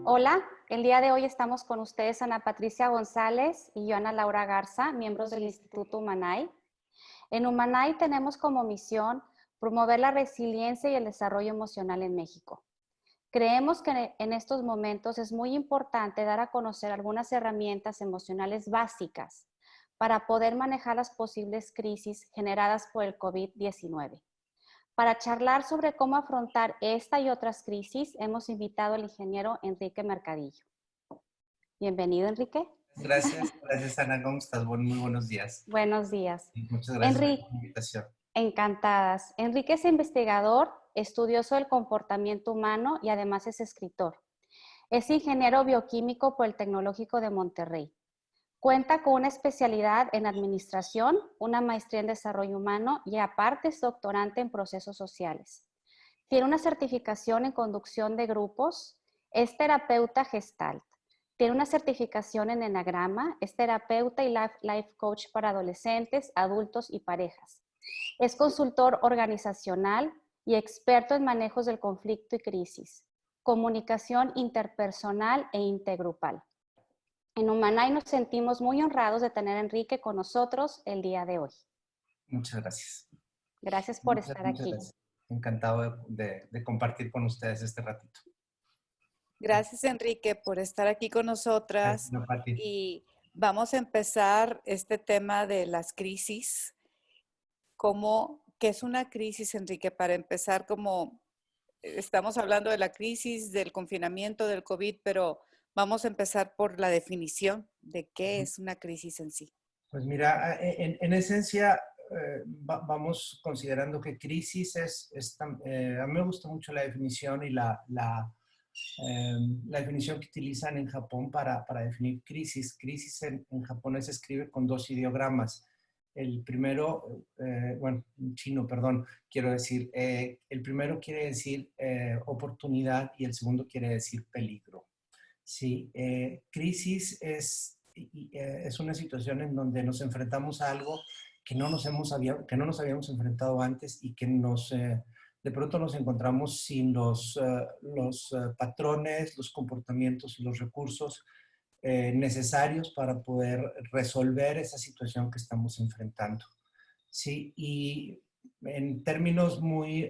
Hola, el día de hoy estamos con ustedes Ana Patricia González y yo, Ana Laura Garza, miembros del Instituto Humanay. En Humanay tenemos como misión promover la resiliencia y el desarrollo emocional en México. Creemos que en estos momentos es muy importante dar a conocer algunas herramientas emocionales básicas para poder manejar las posibles crisis generadas por el COVID-19. Para charlar sobre cómo afrontar esta y otras crisis, hemos invitado al ingeniero Enrique Mercadillo. Bienvenido, Enrique. Gracias Ana, ¿cómo estás? Muy buenos días. Buenos días. Y muchas gracias Enrique, por la invitación. encantadas. Enrique es investigador, estudioso del comportamiento humano y además es escritor. Es ingeniero bioquímico por el Tecnológico de Monterrey. Cuenta con una especialidad en administración, una maestría en desarrollo humano y aparte es doctorante en procesos sociales. Tiene una certificación en conducción de grupos, es terapeuta Gestalt. Tiene una certificación en Enagrama, es terapeuta y life coach para adolescentes, adultos y parejas. Es consultor organizacional y experto en manejos del conflicto y crisis, comunicación interpersonal e intergrupal. En Humanay nos sentimos muy honrados de tener a Enrique con nosotros el día de hoy. Muchas gracias. Gracias por estar aquí. Gracias. Encantado de compartir con ustedes este ratito. Gracias, Enrique, por estar aquí con nosotras. Y vamos a empezar este tema de las crisis. ¿Qué es una crisis, Enrique? Para empezar, como estamos hablando de la crisis, del confinamiento, del COVID, pero vamos a empezar por la definición de qué es una crisis en sí. Pues mira, en esencia, vamos considerando que crisis a mí me gusta mucho la definición y la definición que utilizan en Japón para definir crisis. Crisis en japonés se escribe con dos ideogramas. El primero, bueno, en chino, perdón, quiero decir, el primero quiere decir oportunidad y el segundo quiere decir peligro. Sí, crisis es una situación en donde nos enfrentamos a algo que no nos habíamos enfrentado antes y que de pronto nos encontramos sin los patrones, los comportamientos y los recursos necesarios para poder resolver esa situación que estamos enfrentando. Sí, y en términos muy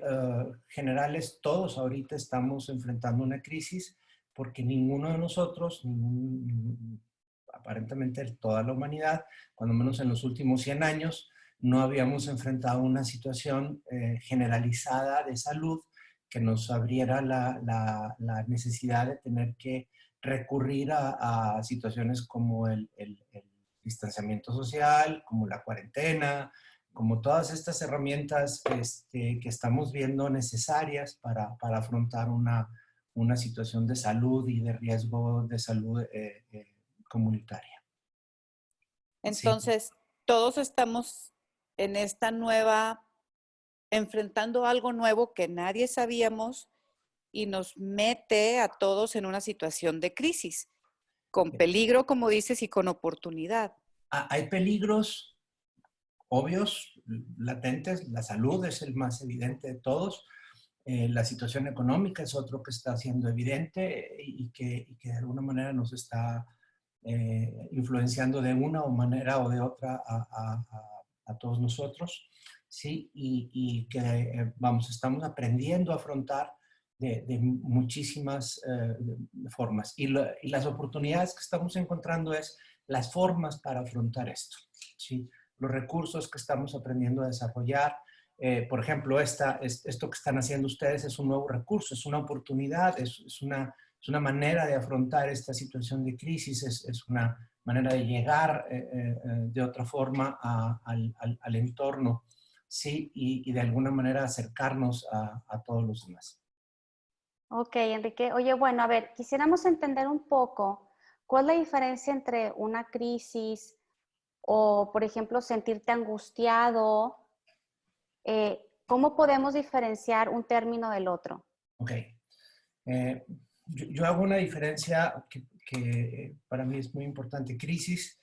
generales, todos ahorita estamos enfrentando una crisis porque ninguno de nosotros, aparentemente toda la humanidad, cuando menos en los últimos 100 años, no habíamos enfrentado una situación generalizada de salud que nos abriera la necesidad de tener que recurrir a situaciones como el distanciamiento social, como la cuarentena, como todas estas herramientas que estamos viendo necesarias para afrontar una situación de salud y de riesgo de salud comunitaria. Entonces, sí, todos estamos en esta enfrentando algo nuevo que nadie sabíamos y nos mete a todos en una situación de crisis, con peligro, como dices, y con oportunidad. Hay peligros obvios, latentes. La salud es el más evidente de todos. La situación económica es otro que está siendo evidente y que de alguna manera nos está influenciando de una manera o de otra a todos nosotros, ¿sí? Y que, estamos aprendiendo a afrontar de muchísimas formas. Y las oportunidades que estamos encontrando es las formas para afrontar esto, ¿sí? Los recursos que estamos aprendiendo a desarrollar. Por ejemplo, esto que están haciendo ustedes es un nuevo recurso, es una oportunidad, es una manera de afrontar esta situación de crisis, es una manera de llegar de otra forma al entorno, ¿sí? Y de alguna manera acercarnos a todos los demás. Ok, Enrique. Oye, bueno, a ver, quisiéramos entender un poco cuál es la diferencia entre una crisis o, por ejemplo, sentirte angustiado. ¿Cómo podemos diferenciar un término del otro? Ok. Yo hago una diferencia que para mí es muy importante. Crisis,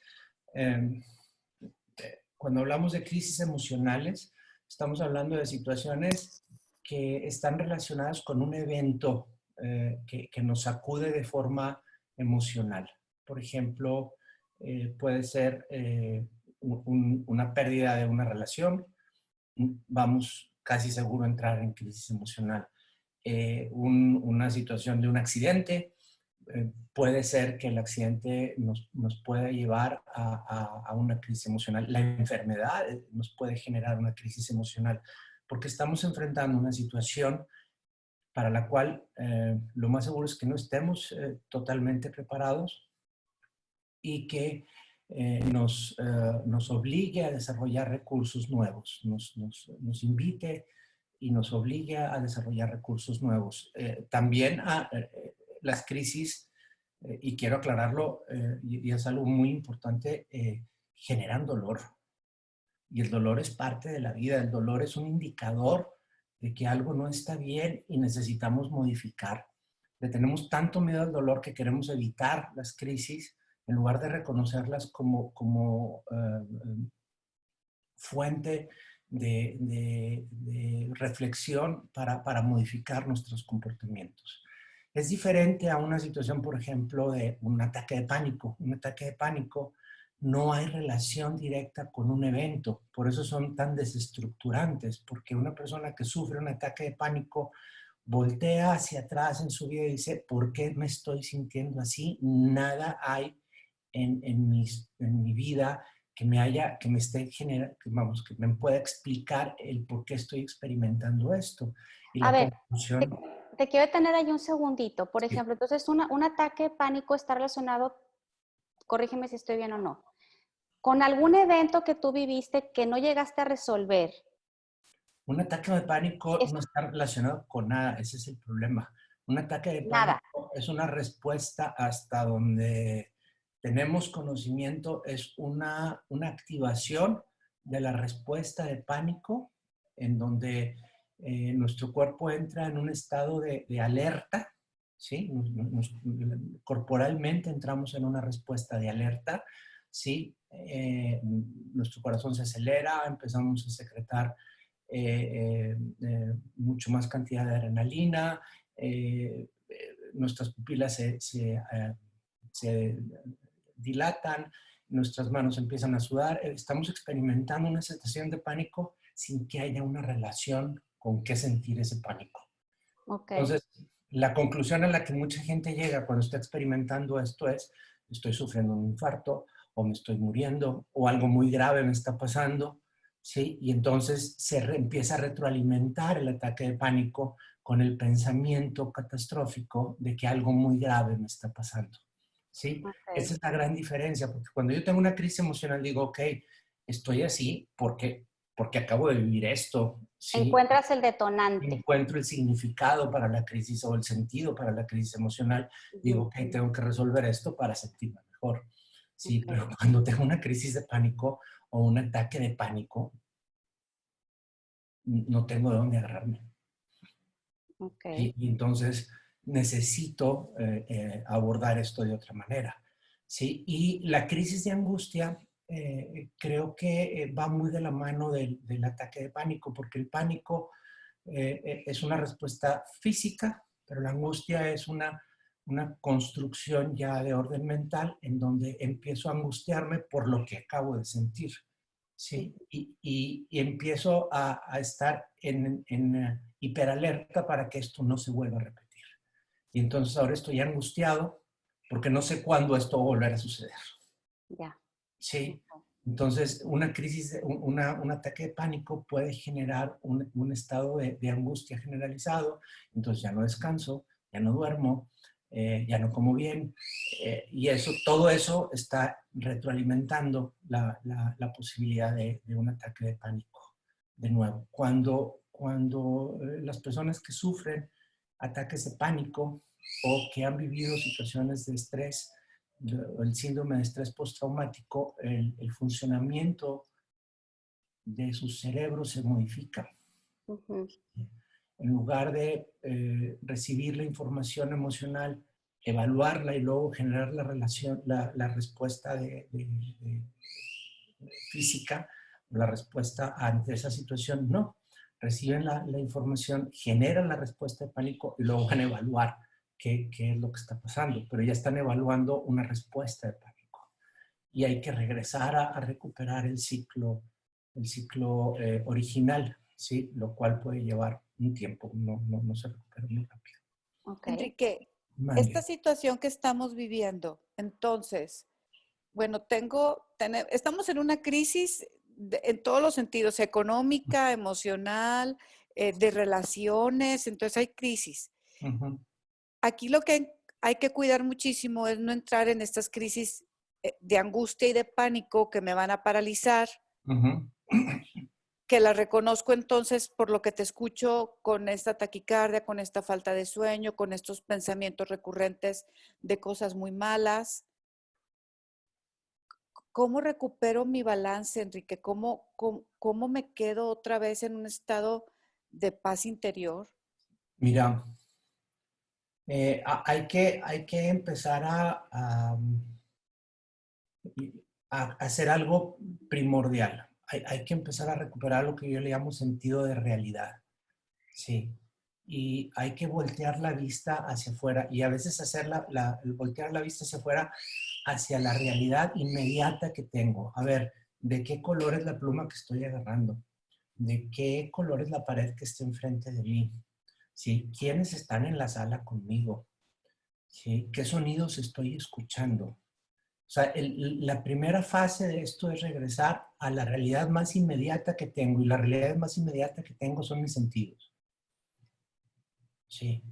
cuando hablamos de crisis emocionales, estamos hablando de situaciones que están relacionadas con un evento que nos sacude de forma emocional. Por ejemplo, puede ser una pérdida de una relación, vamos casi seguro a entrar en crisis emocional. Una situación de un accidente, puede ser que el accidente nos pueda llevar a una crisis emocional. La enfermedad nos puede generar una crisis emocional porque estamos enfrentando una situación para la cual lo más seguro es que no estemos totalmente preparados y que nos obligue a desarrollar recursos nuevos, nos invite y nos obligue a desarrollar recursos nuevos. También las crisis, y quiero aclararlo, y es algo muy importante, generan dolor. Y el dolor es parte de la vida, el dolor es un indicador de que algo no está bien y necesitamos modificar. Le tenemos tanto miedo al dolor que queremos evitar las crisis en lugar de reconocerlas como fuente de reflexión para modificar nuestros comportamientos. Es diferente a una situación, por ejemplo, de un ataque de pánico. Un ataque de pánico no hay relación directa con un evento, por eso son tan desestructurantes, porque una persona que sufre un ataque de pánico voltea hacia atrás en su vida y dice, ¿por qué me estoy sintiendo así? Nada hay en mi vida que me esté generando, vamos, que me pueda explicar el por qué estoy experimentando esto. Y A la ver, conclusión... te quiero detener ahí un segundito. Por Sí. ejemplo, entonces un ataque de pánico está relacionado, corrígeme si estoy bien o no, con algún evento que tú viviste que no llegaste a resolver. Un ataque de pánico Es no está relacionado con nada, ese es el problema. Un ataque de nada. pánico es una respuesta hasta donde tenemos conocimiento, es una activación de la respuesta de pánico, en donde nuestro cuerpo entra en un estado de alerta, ¿sí? Corporalmente entramos en una respuesta de alerta, ¿sí? Nuestro corazón se acelera, empezamos a secretar mucho más cantidad de adrenalina, nuestras pupilas se dilatan, nuestras manos empiezan a sudar, estamos experimentando una sensación de pánico sin que haya una relación con qué sentir ese pánico. Okay. Entonces, la conclusión a la que mucha gente llega cuando está experimentando esto es, estoy sufriendo un infarto, o me estoy muriendo, o algo muy grave me está pasando, ¿sí? Y entonces empieza a retroalimentar el ataque de pánico con el pensamiento catastrófico de que algo muy grave me está pasando, ¿sí? Okay. Esa es la gran diferencia, porque cuando yo tengo una crisis emocional digo, ok, estoy así porque acabo de vivir esto, ¿sí? Encuentras el detonante. Encuentro el significado para la crisis o el sentido para la crisis emocional. Digo, ok, tengo que resolver esto para sentirme mejor. Sí, pero cuando tengo una crisis de pánico o un ataque de pánico, no tengo de dónde agarrarme. Okay. Y entonces necesito abordar esto de otra manera. ¿Sí? Y la crisis de angustia creo que va muy de la mano del ataque de pánico, porque el pánico es una respuesta física, pero la angustia es una construcción ya de orden mental en donde empiezo a angustiarme por lo que acabo de sentir. ¿Sí? Y empiezo a estar en hiperalerta para que esto no se vuelva a repetir. Y entonces ahora estoy angustiado porque no sé cuándo esto va a volver a suceder. Ya. Sí. Entonces, una crisis, un ataque de pánico puede generar un estado de angustia generalizado. Entonces ya no descanso, ya no duermo, ya no como bien. Y todo eso está retroalimentando la posibilidad de un ataque de pánico. De nuevo, cuando las personas que sufren ataques de pánico o que han vivido situaciones de estrés, el síndrome de estrés postraumático, el funcionamiento de su cerebro se modifica. En lugar de recibir la información emocional, evaluarla y luego generar la respuesta física, la respuesta ante esa situación, no. reciben la información, generan la respuesta de pánico y luego van a evaluar qué es lo que está pasando, pero ya están evaluando una respuesta de pánico. Y hay que regresar a recuperar el ciclo original, ¿sí? Lo cual puede llevar un tiempo, no se recupera muy rápido. Okay. Enrique, esta situación que estamos viviendo, entonces, bueno, estamos en una crisis en todos los sentidos, económica, emocional, de relaciones, entonces hay crisis. Aquí lo que hay que cuidar muchísimo es no entrar en estas crisis de angustia y de pánico que me van a paralizar, que la reconozco entonces por lo que te escucho con esta taquicardia, con esta falta de sueño, con estos pensamientos recurrentes de cosas muy malas. ¿Cómo recupero mi balance, Enrique? ¿Cómo me quedo otra vez en un estado de paz interior? Mira, hay que empezar a hacer algo primordial. Hay que empezar a recuperar lo que yo le llamo sentido de realidad. Sí. Y hay que voltear la vista hacia afuera y a veces voltear la vista hacia afuera hacia la realidad inmediata que tengo. A ver, ¿de qué color es la pluma que estoy agarrando? ¿De qué color es la pared que está enfrente de mí? ¿Sí? ¿Quiénes están en la sala conmigo? ¿Sí? ¿Qué sonidos estoy escuchando? O sea, la primera fase de esto es regresar a la realidad más inmediata que tengo y la realidad más inmediata que tengo son mis sentidos. Sí.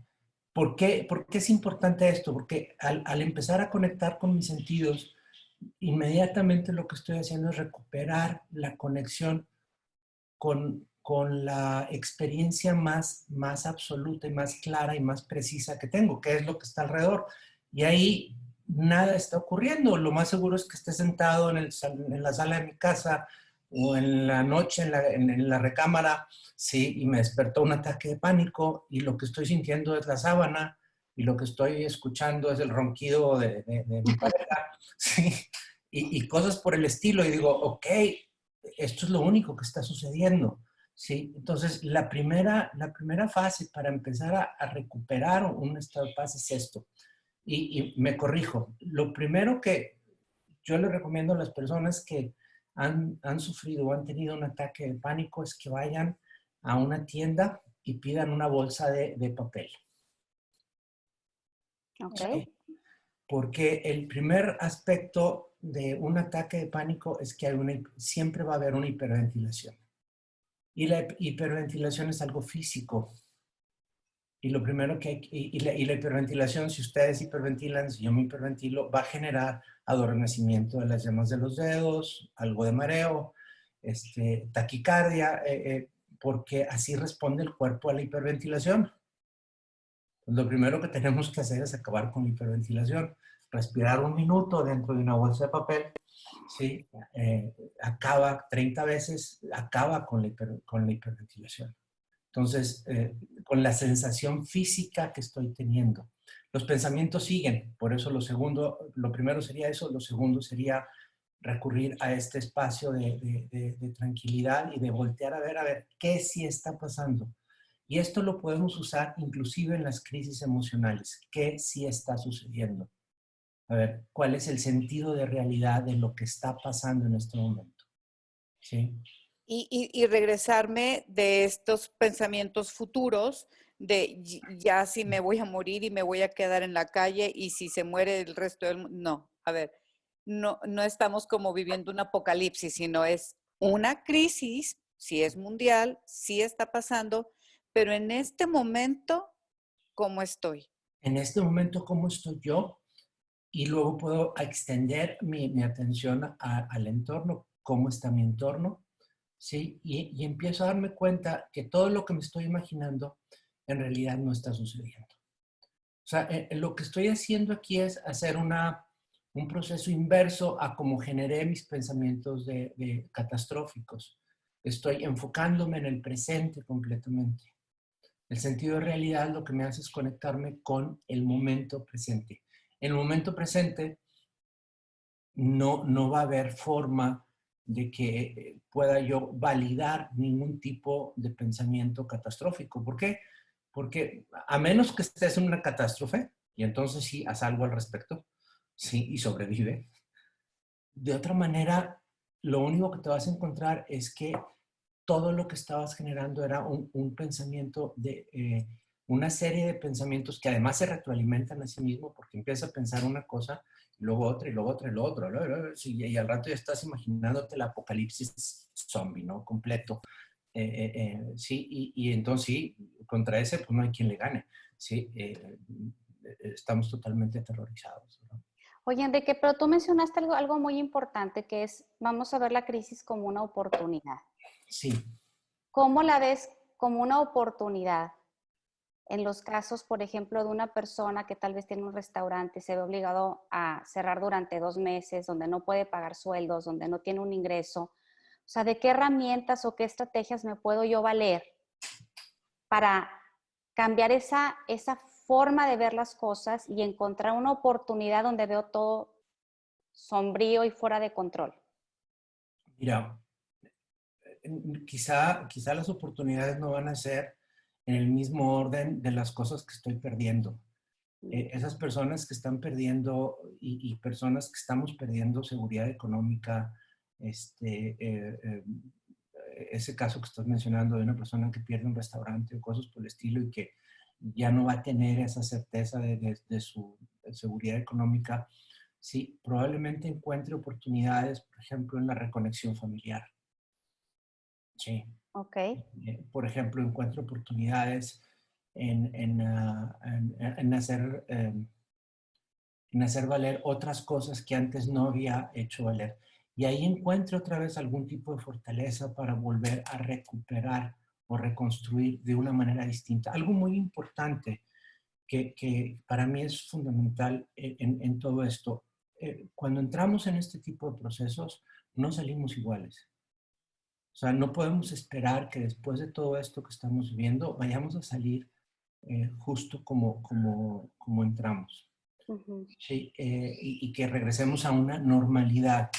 ¿Por qué es importante esto? Porque al empezar a conectar con mis sentidos, inmediatamente lo que estoy haciendo es recuperar la conexión con la experiencia más absoluta y más clara y más precisa que tengo, que es lo que está alrededor. Y ahí nada está ocurriendo. Lo más seguro es que esté sentado en la sala de mi casa o en la noche en la recámara, sí, y me despertó un ataque de pánico y lo que estoy sintiendo es la sábana y lo que estoy escuchando es el ronquido de mi pareja, sí, y cosas por el estilo. Y digo, ok, esto es lo único que está sucediendo, ¿sí? Entonces, la primera fase para empezar a recuperar un estado de paz es esto. Y me corrijo. Lo primero que yo le recomiendo a las personas que han sufrido o han tenido un ataque de pánico es que vayan a una tienda y pidan una bolsa de papel. Ok. ¿Sí? Porque el primer aspecto de un ataque de pánico es que siempre va a haber una hiperventilación. Y la hiperventilación es algo físico. Y lo primero que la hiperventilación, si ustedes hiperventilan, si yo me hiperventilo, va a generar adormecimiento de las yemas de los dedos, algo de mareo, taquicardia, porque así responde el cuerpo a la hiperventilación. Lo primero que tenemos que hacer es acabar con la hiperventilación. Respirar un minuto dentro de una bolsa de papel, ¿sí? Acaba 30 veces, acaba con la hiperventilación. Entonces, con la sensación física que estoy teniendo. Los pensamientos siguen, por eso lo primero sería eso, lo segundo sería recurrir a este espacio de tranquilidad y de voltear a ver qué sí está pasando. Y esto lo podemos usar inclusive en las crisis emocionales. ¿Qué sí está sucediendo? A ver, ¿cuál es el sentido de realidad de lo que está pasando en este momento? ¿Sí? Y regresarme de estos pensamientos futuros de ya si me voy a morir y me voy a quedar en la calle y si se muere el resto del mundo. No, a ver, no estamos como viviendo un apocalipsis, sino es una crisis, sí es mundial, sí está pasando, pero en este momento, ¿cómo estoy? En este momento, ¿cómo estoy yo? Y luego puedo extender mi atención al entorno, cómo está mi entorno, ¿sí? Y empiezo a darme cuenta que todo lo que me estoy imaginando en realidad no está sucediendo. O sea, lo que estoy haciendo aquí es hacer un proceso inverso a cómo generé mis pensamientos de catastróficos. Estoy enfocándome en el presente completamente. El sentido de realidad lo que me hace es conectarme con el momento presente. En el momento presente no va a haber forma de que pueda yo validar ningún tipo de pensamiento catastrófico. ¿Por qué? Porque a menos que estés en una catástrofe, y entonces sí, haz algo al respecto, sí, y sobrevive. De otra manera, lo único que te vas a encontrar es que todo lo que estabas generando era un pensamiento de una serie de pensamientos que además se retroalimentan a sí mismo porque empieza a pensar una cosa, y luego otra, y luego otra, y luego otra. Sí, y al rato ya estás imaginándote el apocalipsis zombie, ¿no? Completo. Sí, y entonces sí, contra ese pues no hay quien le gane. Sí, estamos totalmente aterrorizados, ¿no? Oye, Enrique, pero tú mencionaste algo muy importante que es, vamos a ver la crisis como una oportunidad. Sí. ¿Cómo la ves como una oportunidad? En los casos, por ejemplo, de una persona que tal vez tiene un restaurante y se ve obligado a cerrar durante 2 meses, donde no puede pagar sueldos, donde no tiene un ingreso. O sea, ¿de qué herramientas o qué estrategias me puedo yo valer para cambiar esa forma de ver las cosas y encontrar una oportunidad donde veo todo sombrío y fuera de control? Mira, quizá las oportunidades no van a ser en el mismo orden de las cosas que estoy perdiendo. Esas personas que están perdiendo y personas que estamos perdiendo seguridad económica, ese caso que estás mencionando de una persona que pierde un restaurante o cosas por el estilo y que ya no va a tener esa certeza de su seguridad económica, sí, probablemente encuentre oportunidades, por ejemplo, en la reconexión familiar. Sí. Ok. Por ejemplo, encuentro oportunidades en hacer valer otras cosas que antes no había hecho valer. Y ahí encuentro otra vez algún tipo de fortaleza para volver a recuperar o reconstruir de una manera distinta. Algo muy importante que para mí es fundamental en todo esto. Cuando entramos en este tipo de procesos, no salimos iguales. O sea, no podemos esperar que después de todo esto que estamos viviendo vayamos a salir justo como entramos. Uh-huh. Sí, y que regresemos a una normalidad.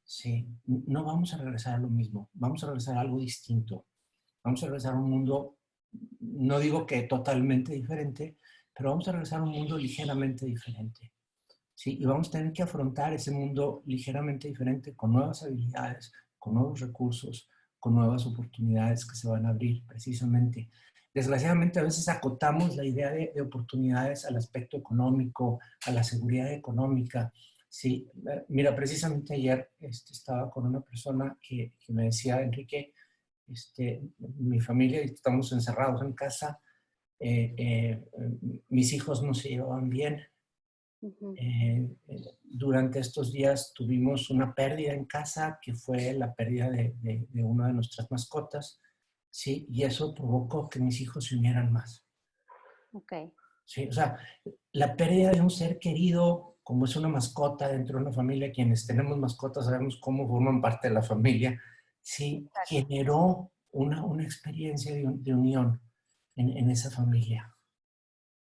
Sí, no vamos a regresar a lo mismo, vamos a regresar a algo distinto. Vamos a regresar a un mundo, no digo que totalmente diferente, pero vamos a regresar a un mundo ligeramente diferente. Sí, y vamos a tener que afrontar ese mundo ligeramente diferente con nuevas habilidades, con nuevos recursos, con nuevas oportunidades que se van a abrir precisamente. Desgraciadamente a veces acotamos la idea de oportunidades al aspecto económico, a la seguridad económica. Sí, mira, precisamente ayer estaba con una persona que me decía, Enrique, mi familia, estamos encerrados en casa, mis hijos no se llevaban bien. Uh-huh. Durante estos días tuvimos una pérdida en casa, que fue la pérdida de una de nuestras mascotas, ¿sí? Y eso provocó que mis hijos se unieran más. Ok. ¿Sí? O sea, la pérdida de un ser querido, como es una mascota dentro de una familia, quienes tenemos mascotas sabemos cómo forman parte de la familia, ¿sí? Exacto. Generó una experiencia de unión en esa familia.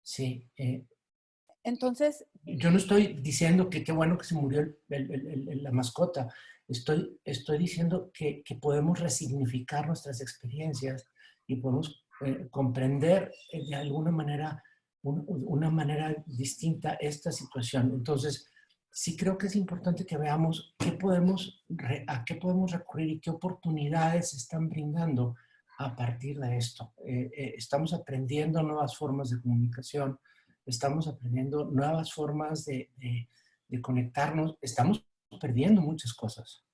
Sí, Entonces, yo no estoy diciendo que qué bueno que se murió la mascota. Estoy diciendo que podemos resignificar nuestras experiencias y podemos comprender de alguna manera, una manera distinta esta situación. Entonces, sí creo que es importante que veamos a qué podemos recurrir y qué oportunidades se están brindando a partir de esto. Estamos aprendiendo nuevas formas de comunicación, estamos aprendiendo nuevas formas de conectarnos, estamos perdiendo muchas cosas.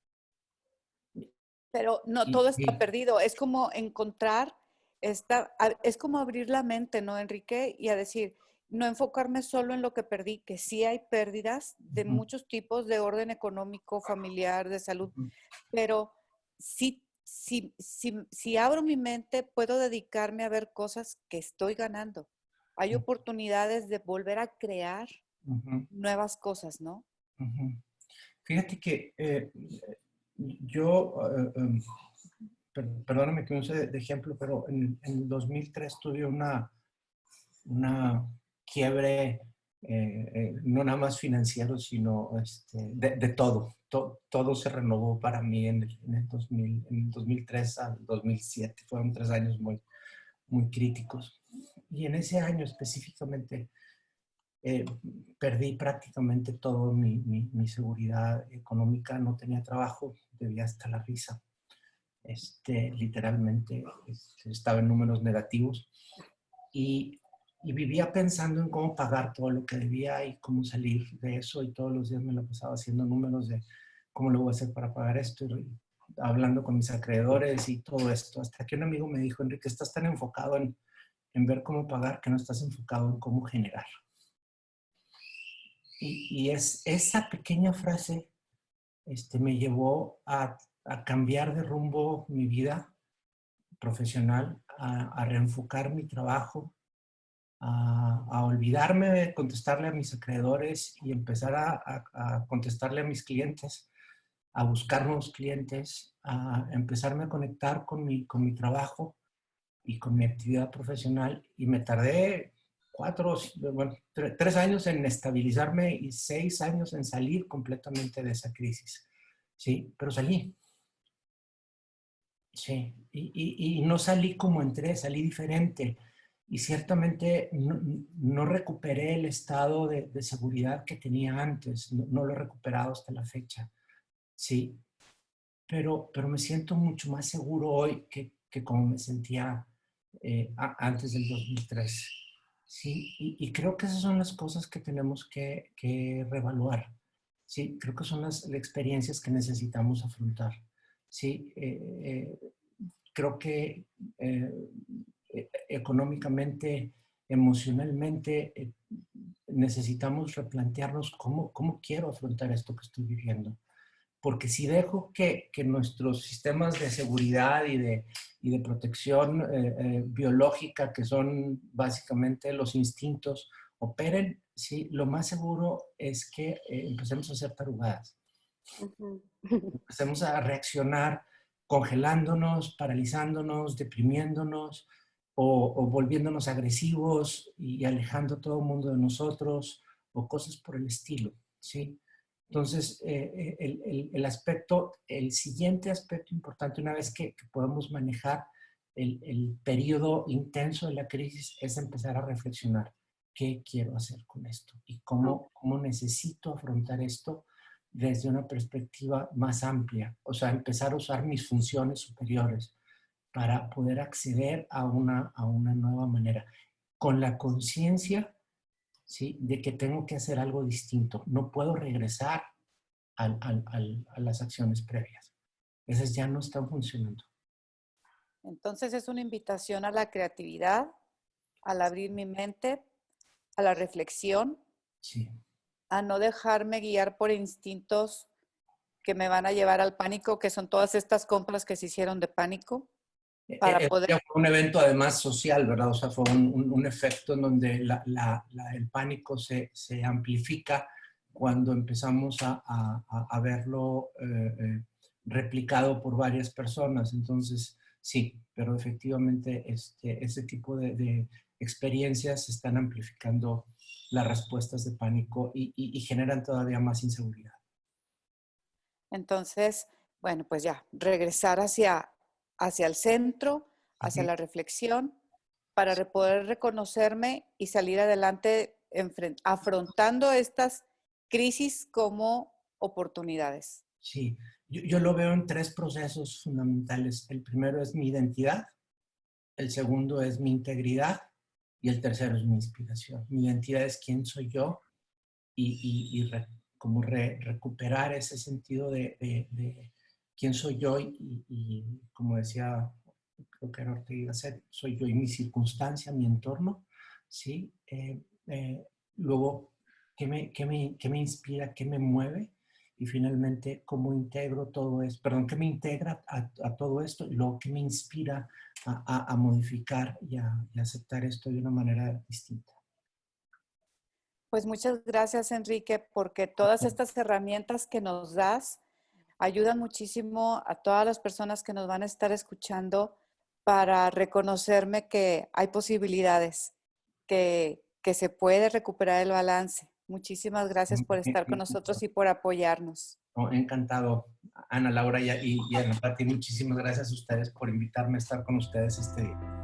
pero no todo está perdido. Es como encontrar, es como abrir la mente, ¿no, Enrique? Y a decir, no enfocarme solo en lo que perdí, que sí hay pérdidas de muchos tipos, de orden económico, familiar, de salud, pero si abro mi mente, puedo dedicarme a ver cosas que estoy ganando. Hay oportunidades de volver a crear nuevas cosas, ¿no? Fíjate que yo, perdóname que use de ejemplo, pero en el 2003 tuve una quiebre no nada más financiero, sino de todo. Todo se renovó para mí en el 2003 al 2007. Fueron 3 años muy, muy críticos. Y en ese año específicamente perdí prácticamente toda mi seguridad económica. No tenía trabajo, debía hasta la risa. Literalmente estaba en números negativos. Y vivía pensando en cómo pagar todo lo que debía y cómo salir de eso, y todos los días me la pasaba haciendo números de cómo lo voy a hacer para pagar esto, y hablando con mis acreedores y todo esto, hasta que un amigo me dijo: Enrique, estás tan enfocado en ver cómo pagar que no estás enfocado en cómo generar. Y esa pequeña frase me llevó a cambiar de rumbo mi vida profesional, a reenfocar mi trabajo, a olvidarme de contestarle a mis acreedores y empezar a contestarle a mis clientes, a buscar nuevos clientes, a empezarme a conectar con mi trabajo y con mi actividad profesional. Y me tardé 3 años en estabilizarme y 6 años en salir completamente de esa crisis. Sí, pero salí. Sí, y no salí como entré, salí diferente. Y ciertamente no recuperé el estado de seguridad que tenía antes, no lo he recuperado hasta la fecha. Sí, pero me siento mucho más seguro hoy que como me sentía antes del 2003. Sí, y creo que esas son las cosas que tenemos que reevaluar. Sí, creo que son las experiencias que necesitamos afrontar. Sí, creo que económicamente, emocionalmente, necesitamos replantearnos cómo quiero afrontar esto que estoy viviendo. Porque si dejo que nuestros sistemas de seguridad y de protección biológica, que son básicamente los instintos, operen, sí, lo más seguro es que empecemos a hacer tarugadas. Empecemos a reaccionar congelándonos, paralizándonos, deprimiéndonos o volviéndonos agresivos y alejando a todo el mundo de nosotros, o cosas por el estilo, ¿sí? Entonces, el siguiente aspecto importante, una vez que podamos manejar el periodo intenso de la crisis, es empezar a reflexionar qué quiero hacer con esto y cómo necesito afrontar esto desde una perspectiva más amplia. O sea, empezar a usar mis funciones superiores para poder acceder a una nueva manera, con la conciencia, ¿sí?, de que tengo que hacer algo distinto. No puedo regresar a las acciones previas. Esas ya no están funcionando. Entonces es una invitación a la creatividad, al abrir mi mente, a la reflexión, sí, a no dejarme guiar por instintos que me van a llevar al pánico, que son todas estas compras que se hicieron de pánico, para poder... Fue un evento además social, ¿verdad? O sea, fue un efecto en donde el pánico se amplifica cuando empezamos a verlo replicado por varias personas. Entonces, sí, pero efectivamente ese tipo de experiencias están amplificando las respuestas de pánico y generan todavía más inseguridad. Entonces, bueno, pues ya, regresar hacia el centro, hacia la reflexión, para poder reconocerme y salir adelante afrontando estas crisis como oportunidades. Sí, yo lo veo en 3 procesos fundamentales. El primero es mi identidad, el segundo es mi integridad y el tercero es mi inspiración. Mi identidad es quién soy yo y recuperar ese sentido de quién soy yo y como decía, creo que era Ortega y Gasset, soy yo y mi circunstancia, mi entorno, ¿sí? Luego, ¿qué me inspira, qué me mueve? Y finalmente, ¿cómo integro todo esto? Perdón, ¿qué me integra a todo esto? Y luego, ¿qué me inspira a modificar y a aceptar esto de una manera distinta? Pues muchas gracias, Enrique, porque todas estas herramientas que nos das ayudan muchísimo a todas las personas que nos van a estar escuchando para reconocerme que hay posibilidades, que que se puede recuperar el balance. Muchísimas gracias por estar con nosotros y por apoyarnos. Encantado, Ana Laura y Ana Pati. Muchísimas gracias a ustedes por invitarme a estar con ustedes este día.